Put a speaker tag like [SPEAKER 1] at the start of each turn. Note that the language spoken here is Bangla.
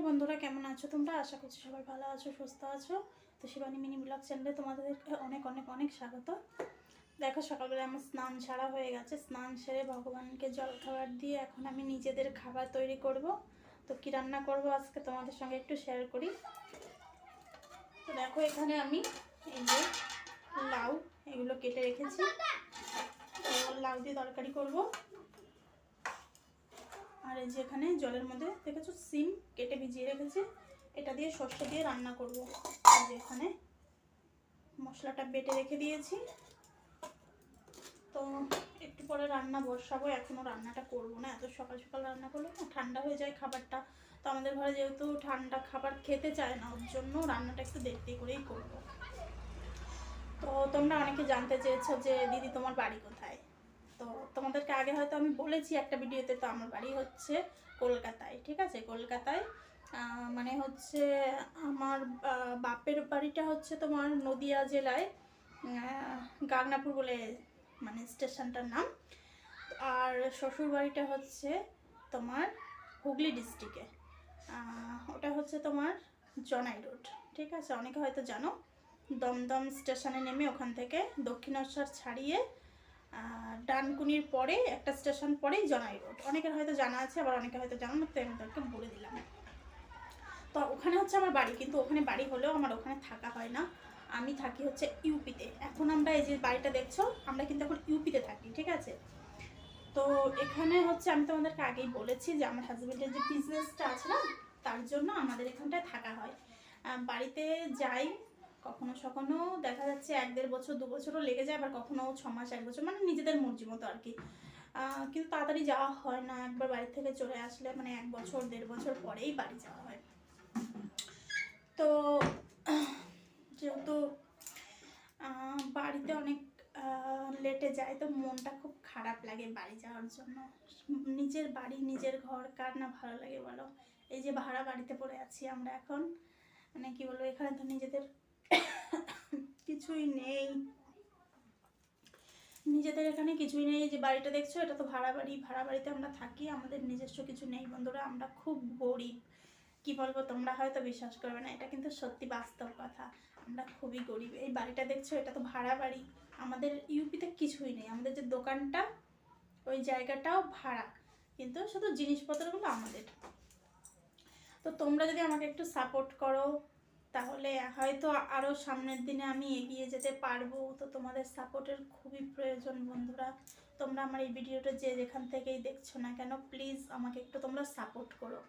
[SPEAKER 1] বন্ধুরা, কেমন আছো তোমরা? আশা করছি সবাই ভালো আছো, সুস্থ আছো। তো শিবানী মিনি ব্লগ চ্যানেলে তোমাদের অনেক অনেক অনেক স্বাগত। দেখো, সকালবেলা আমার স্নান ছাড়া হয়ে গেছে। স্নান সেরে ভগবানকে জল খাবার দিয়ে এখন আমি নিজেদের খাবার তৈরি করব। তো কী রান্না করব আজকে তোমাদের সঙ্গে একটু শেয়ার করি। তো দেখো, এখানে আমি এই যে লাউ এগুলো কেটে রেখেছি। তো লাউ দিয়ে তরকারি করব। আর এই যে এখানে জলের মধ্যে দেখেছো সিম কেটে ভিজিয়ে রেখেছি, এটা দিয়ে সর্ষে দিয়ে রান্না করব। এই যে এখানে মশলাটা বেটে রেখে দিয়েছি। তো একটু পরে রান্না বসাবো, এখনও রান্নাটা করবো না। এত সকাল সকাল রান্না করলে না ঠান্ডা হয়ে যায় খাবারটা। তো আমাদের ঘরে যেহেতু ঠান্ডা খাবার খেতে চায় না, ওর জন্য রান্নাটা একটু দেরি করেই করবো। তো তোমরা অনেকে জানতে চেয়েছো যে দিদি তোমার বাড়ি কোথায়। তো তোমাদেরকে আগে হয়তো আমি বলেছি একটা ভিডিওতে। তো আমার বাড়ি হচ্ছে কলকাতায়, ঠিক আছে, কলকাতায়। মানে হচ্ছে আমার বাপের বাড়িটা হচ্ছে তোমার নদিয়া জেলায়, গাংনাপুর বলে মানে স্টেশনটার নাম। আর শ্বশুর বাড়িটা হচ্ছে তোমার হুগলি ডিস্ট্রিক্টে, ওটা হচ্ছে তোমার জনাই রোড, ঠিক আছে। অনেকে হয়তো জানো, দমদম স্টেশনে নেমে ওখান থেকে দক্ষিণেশ্বর ছাড়িয়ে ডানকুনির পরে একটা স্টেশন পরেই জনাই রোড। অনেকের হয়তো জানা আছে, আবার অনেকে হয়তো জানো না, তো আমি তাদেরকে বলে দিলাম। তো ওখানে হচ্ছে আমার বাড়ি, কিন্তু ওখানে বাড়ি হলেও আমার ওখানে থাকা হয় না। আমি থাকি হচ্ছে ইউপিতে। এখন আমরা এই যে বাড়িটা দেখছো, আমরা কিন্তু এখন ইউপিতে থাকি, ঠিক আছে। তো এখানে হচ্ছে আমি তোমাদেরকে আগেই বলেছি যে আমার হাজব্যান্ডের যে বিজনেসটা আছে না, তার জন্য আমাদের এখানটায় থাকা হয়। বাড়িতে যাই কখনো সখনো, দেখা যাচ্ছে 1-1.5 বছর 2 বছরও লেগে যায়, আবার কখনো 6 মাস 1 বছর, মানে নিজেদের মর্জি মতো আর কি। কিন্তু তাড়াতাড়ি যাওয়া হয় না। একবার বাড়ি থেকে চলে আসলে মানে 1 বছর 1.5 বছর পরেই বাড়ি যাওয়া হয়। তো যেহেতু বাড়িতে অনেক লেটে যায়, তো মনটা খুব খারাপ লাগে বাড়ি যাওয়ার জন্য। নিজের বাড়ি নিজের ঘর কার না ভালো লাগে বলো। এই যে ভাড়া বাড়িতে পড়ে আছি আমরা এখন, মানে কি বলবো, এখানে তো নিজেদের কিছুই নেই। নিজেদের এখানে কিছুই নেই। যে বাড়িটা দেখছো, এটা তো ভাড়া বাড়ি। ভাড়া বাড়িতে আমরা থাকি, আমাদের নিজস্ব কিছু নেই বন্ধুরা। আমরা খুব গরিব। কি বলবো, তোমরা হয়তো বিশ্বাস করবে না, এটা কিন্তু সত্যি বাস্তব কথা। আমরা খুবই গরিব। এই বাড়িটা দেখছো, এটা তো ভাড়া বাড়ি। আমাদের ইউপিতে কিছুই নেই। আমাদের যে দোকানটা, ওই জায়গাটাও ভাড়া, কিন্তু শুধু জিনিসপত্রগুলো আমাদের। তো তোমরা যদি আমাকে একটু সাপোর্ট করো, তাহলে হয়তো আরও সামনের দিনে আমি এগিয়ে যেতে পারবো। তো তোমাদের সাপোর্টের খুবই প্রয়োজন বন্ধুরা। তোমরা আমার এই ভিডিওটা যে যেখান থেকেই দেখছো না কেন, প্লিজ আমাকে একটু তোমরা সাপোর্ট করো।